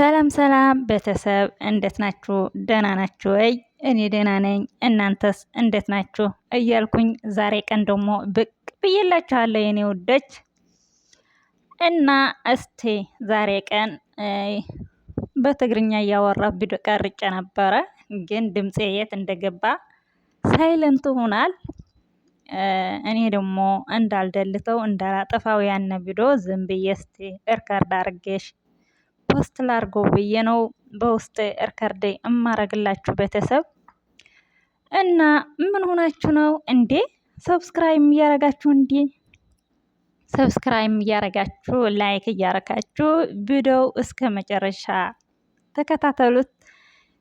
ሰላም ሰላም ቤተሰብ እንዴት ናችሁ? ደህና ናችሁ ወይ? እኔ ደህና ነኝ። እናንተስ እንዴት ናችሁ? እያልኩኝ ዛሬ ቀን ደግሞ ብቅ ብዬላችኋለሁ የኔ ውዶች እና እስቲ ዛሬ ቀን በትግርኛ እያወራ ቪዲዮ ቀርጬ ነበረ፣ ግን ድምፄ የት እንደገባ ሳይለንት ሆኗል። እኔ ደግሞ እንዳልደልተው እንዳላጠፋው ያነ ቪዲዮ ዝም ብዬ እስቲ ሪከርድ አድርጌሽ ፖስት ላርገው ብዬ ነው በውስጥ ሪከርድ እማረግላችሁ ቤተሰብ። እና ምን ሆናችሁ ነው እንዴ? ሰብስክራይብ እያረጋችሁ እንዴ? ሰብስክራይብ እያረጋችሁ ላይክ እያረጋችሁ ቪዲዮው እስከ መጨረሻ ተከታተሉት፣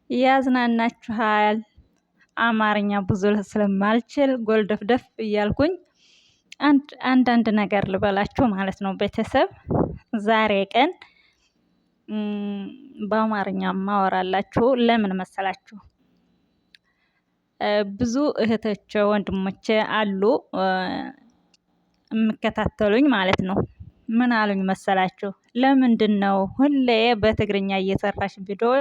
ያዝናናችኋል። አማርኛ ብዙ ስለማልችል ጎልደፍደፍ እያልኩኝ አንዳንድ ነገር ልበላችሁ ማለት ነው ቤተሰብ። ዛሬ ቀን በአማርኛ ማወራላችሁ ለምን መሰላችሁ? ብዙ እህቶቼ ወንድሞቼ አሉ የምከታተሉኝ ማለት ነው። ምን አሉኝ መሰላችሁ? ለምንድነው ሁሌ በትግርኛ እየሰራሽ ቪዲዮ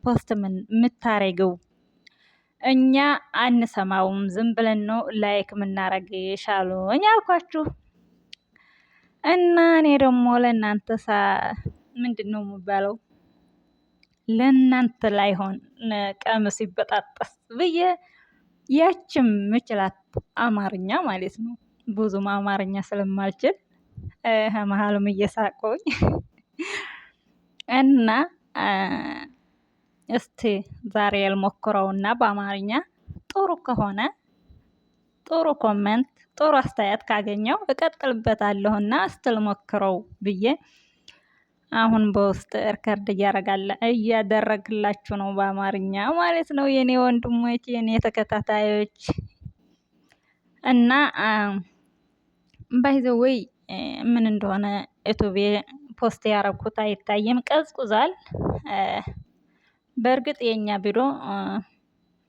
ፖስት የምታረጊው? እኛ አንሰማውም፣ ዝም ብለን ነው ላይክ የምናረግሽ አሉኝ አልኳችሁ። እና እኔ ደግሞ ለእናንተ ምንድነው የሚባለው ለእናንተ ላይሆን ቀሚስ ይበጣጠስ ብዬ ያችም ምችላት አማርኛ ማለት ነው፣ ብዙም አማርኛ ስለማልችል መሀልም እየሳቁኝ እና እስቲ ዛሬ ያልሞክረውና በአማርኛ ጥሩ ከሆነ ጥሩ ኮሜንት ጥሩ አስተያየት ካገኘው እቀጥልበታለሁና እስቲ ልሞክረው ብዬ አሁን በውስጥ ሪከርድ እያደረግላችሁ ነው በአማርኛ ማለት ነው የኔ ወንድሞች የኔ ተከታታዮች። እና ባይ ዘ ዌይ ምን እንደሆነ ዩቲዩብ ፖስት ያረኩት አይታየም፣ ቀዝቁዟል። በእርግጥ የኛ ቢሮ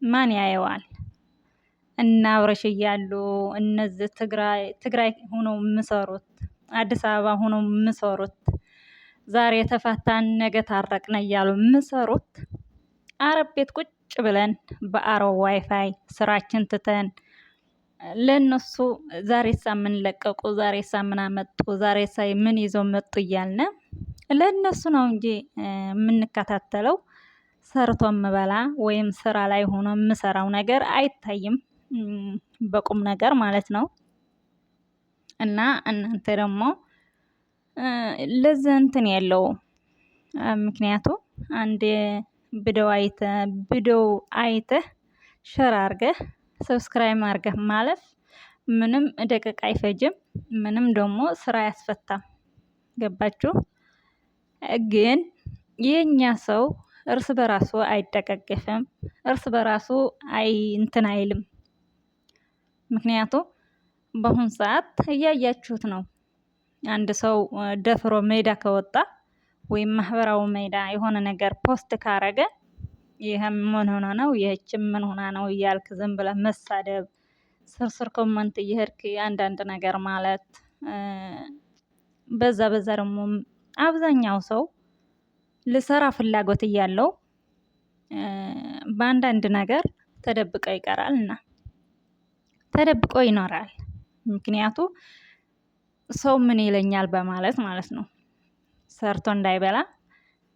ማን ያየዋል? እና አብረሽ እያሉ እነዚህ ትግራይ ሆነው የምሰሩት አዲስ አበባ ሆነው የምሰሩት ዛሬ ተፋታን ነገ ታረቅነ እያሉ የምሰሩት አረብ ቤት ቁጭ ብለን በአረብ ዋይፋይ ስራችን ትተን ለነሱ ዛሬ ሳምን ለቀቁ፣ ዛሬ ሳምን አመጡ፣ ዛሬ ሳይ ምን ይዘው መጡ እያልን ለነሱ ነው እንጂ የምንከታተለው ሰርቶ የምበላ ወይም ስራ ላይ ሆኖ የምሰራው ነገር አይታይም፣ በቁም ነገር ማለት ነው። እና እናንተ ደግሞ ለዚህ እንትን የለውም። ምክንያቱም አንድ ቪዲዮ አይተህ ሼር አድርገህ ሰብስክራይብ አድርገህ ማለፍ ምንም ደቂቃ አይፈጅም፣ ምንም ደግሞ ስራ አያስፈታም። ገባችሁ? ግን የኛ ሰው እርስ በራሱ አይደጋገፍም፣ እርስ በራሱ እንትን አይልም። ምክንያቱም በአሁን ሰዓት እያያችሁት ነው። አንድ ሰው ደፍሮ ሜዳ ከወጣ ወይም ማህበራዊ ሜዳ የሆነ ነገር ፖስት ካረገ ይሄም ምን ሆነ ነው ይህችም ምን ሆና ነው እያልክ ዝም ብለህ መሳደብ፣ ስርስር ኮመንት እየሄድክ አንዳንድ ነገር ማለት በዛ ደግሞ አብዛኛው ሰው ልሰራ ፍላጎት እያለው በአንዳንድ ነገር ተደብቆ ይቀራልና ተደብቆ ይኖራል። ምክንያቱ ሰው ምን ይለኛል በማለት ማለት ነው። ሰርቶ እንዳይበላ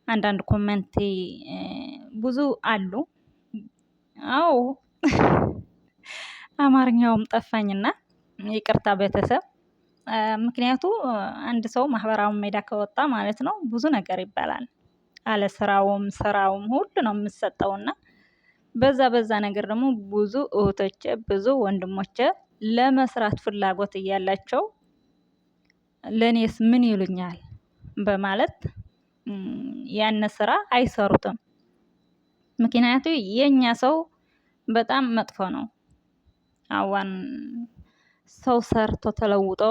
አንዳንድ ኮሜንት ብዙ አሉ። አዎ አማርኛውም ጠፋኝና ይቅርታ ቤተሰብ። ምክንያቱ አንድ ሰው ማህበራዊ ሜዳ ከወጣ ማለት ነው ብዙ ነገር ይባላል። አለ ስራውም ሁሉ ነው የምሰጠውና በዛ ነገር ደግሞ ብዙ እህቶቼ ብዙ ወንድሞቼ ለመስራት ፍላጎት እያላቸው ለኔስ ምን ይሉኛል በማለት ያን ስራ አይሰሩትም። ምክንያቱም የኛ ሰው በጣም መጥፎ ነው። አዋን ሰው ሰርቶ ተለውጦ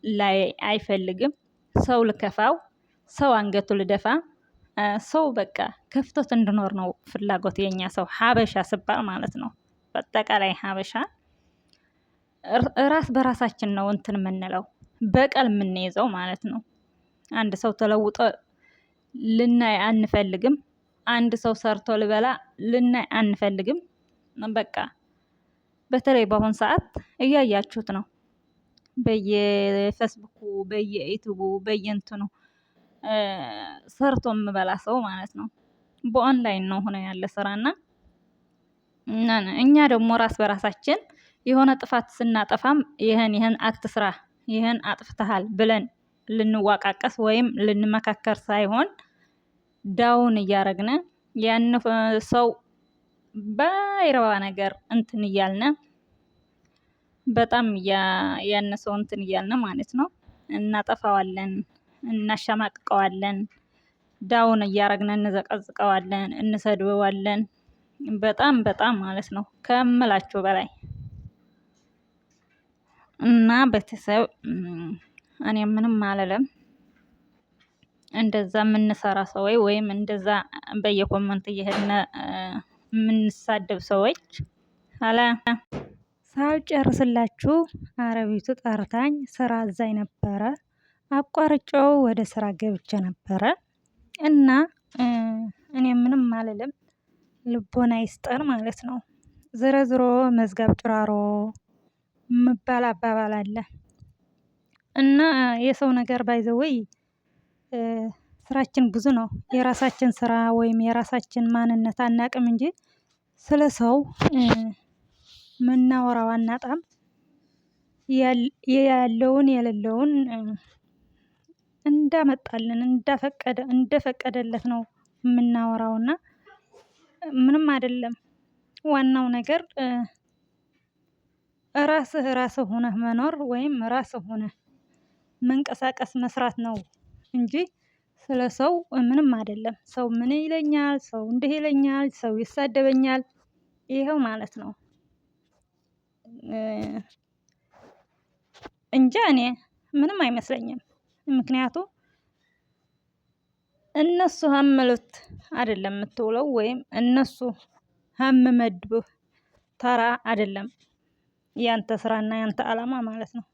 ላይ አይፈልግም። ሰው ልከፋው፣ ሰው አንገቱ ልደፋ፣ ሰው በቃ ከፍቶት እንድኖር ነው ፍላጎት የኛ ሰው ሀበሻ ስባል ማለት ነው። በአጠቃላይ ሀበሻ ራስ በራሳችን ነው እንትን የምንለው በቀል የምንይዘው ማለት ነው። አንድ ሰው ተለውጦ ልናይ አንፈልግም። አንድ ሰው ሰርቶ ልበላ ልናይ አንፈልግም። በቃ በተለይ በአሁን ሰዓት እያያችሁት ነው። በየፌስቡኩ በየዩቲዩቡ በየእንትኑ ሰርቶ የምበላ ሰው ማለት ነው። በኦንላይን ነው ሆነ ያለ ስራና እኛ ደግሞ ራስ በራሳችን የሆነ ጥፋት ስናጠፋም ይሄን አትስራ ይሄን አጥፍተሃል ብለን ልንዋቃቀስ ወይም ልንመካከር ሳይሆን ዳውን እያረግነ ያን ሰው ባይረባ ነገር እንትን እያልን በጣም ያን ሰው እንትን እያልን ማለት ነው እናጠፋዋለን፣ እናሸማቅቀዋለን፣ ዳውን እያረግነ እንዘቀዝቀዋለን፣ እንሰድበዋለን። በጣም ማለት ነው ከምላችሁ በላይ እና ቤተሰብ እኔ ምንም አልልም። እንደዛ የምንሰራ ሰዎች ወይም እንደዛ በየኮመንት እየሄድን የምንሳደብ ሰዎች ሳልጨርስላችሁ አረቢቱ ጠርታኝ ስራ አዛኝ ነበረ። አቋርጬው ወደ ስራ ገብቼ ነበረ እና እኔ ምንም አልልም። ልቦና ይስጠን ማለት ነው። ዝሮ መዝገብ ጭራሮ የሚባል አባባል አለ እና የሰው ነገር ባይ ዘ ዌይ ስራችን ብዙ ነው። የራሳችን ስራ ወይም የራሳችን ማንነት አናቅም እንጂ ስለ ሰው ምናወራው አናጣም። ያለውን የሌለውን እንዳመጣልን እንደፈቀደለት ነው የምናወራውና ምንም አይደለም። ዋናው ነገር ራስህ ሆነህ መኖር ወይም ራስህ ሆነህ መንቀሳቀስ መስራት ነው እንጂ ስለ ሰው ምንም አይደለም። ሰው ምን ይለኛል፣ ሰው እንዲህ ይለኛል፣ ሰው ይሳደበኛል፣ ይኸው ማለት ነው እንጂ እኔ ምንም አይመስለኝም። ምክንያቱም እነሱ ሀመሉት አይደለም የምትውለው ወይም እነሱ ሀመመድቡህ ተራ አይደለም ያንተ ስራና ያንተ አላማ ማለት ነው።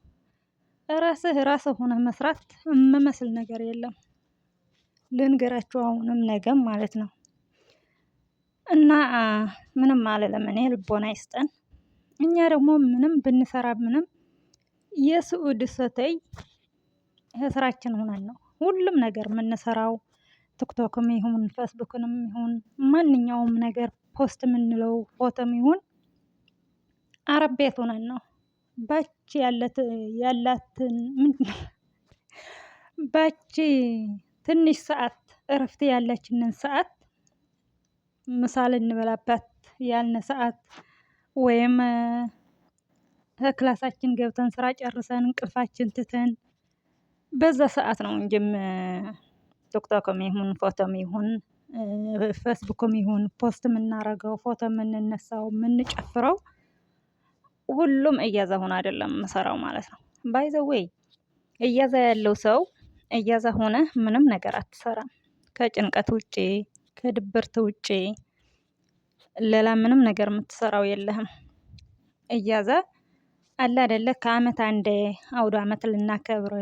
ራስህ ሆነህ መስራት የምመስል ነገር የለም። ልንገራችሁ አሁንም ነገም ማለት ነው እና ምንም አልልም እኔ ልቦና ይስጠን። እኛ ደግሞ ምንም ብንሰራ ምንም የስዑድ ሰተይ ስራችን ሆነን ነው ሁሉም ነገር የምንሰራው። ቲክቶክም ይሁን ፌስቡክንም ይሁን ማንኛውም ነገር ፖስት የምንለው ፎቶም ይሁን አረብ ቤት ሆነን ነው። ባች ያላትን ባች ትንሽ ሰዓት እረፍት ያለችንን ሰዓት ምሳ ልንበላባት ያልነ ሰዓት ወይም ክላሳችን ገብተን ስራ ጨርሰን እንቅልፋችን ትተን በዛ ሰዓት ነው እንጂም ቲክቶክም ይሁን ፎቶም ይሁን ፌስቡክም ይሁን ፖስት የምናደርገው ፎቶ የምንነሳው የምንጨፍረው ሁሉም እያዛ ሆኖ አይደለም የምሰራው ማለት ነው። ባይ ዘ ዌይ እያዛ ያለው ሰው እያዛ ሆነ ምንም ነገር አትሰራም። ከጭንቀት ውጪ ከድብርት ውጪ ሌላ ምንም ነገር የምትሰራው የለህም። እያዛ አለ አይደለ ከአመት አንዴ አውድ አመት ልናከብር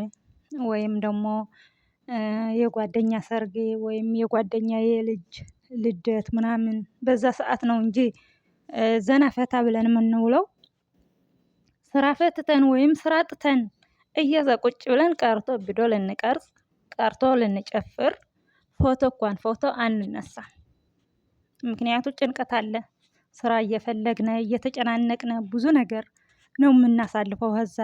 ወይም ደግሞ የጓደኛ ሰርግ ወይም የጓደኛዬ ልጅ ልደት ምናምን በዛ ሰዓት ነው እንጂ ዘና ፈታ ብለን የምንውለው። ስራ ፈትተን ወይም ስራ አጥተን እያዛ ቁጭ ብለን ቀርቶ ቪዲዮ ልንቀርጽ ቀርቶ ልንጨፍር ፎቶ አንነሳም። ምክንያቱም ጭንቀት አለ። ስራ እየፈለግን እየተጨናነቅን ብዙ ነገር ነው የምናሳልፈው ከዛ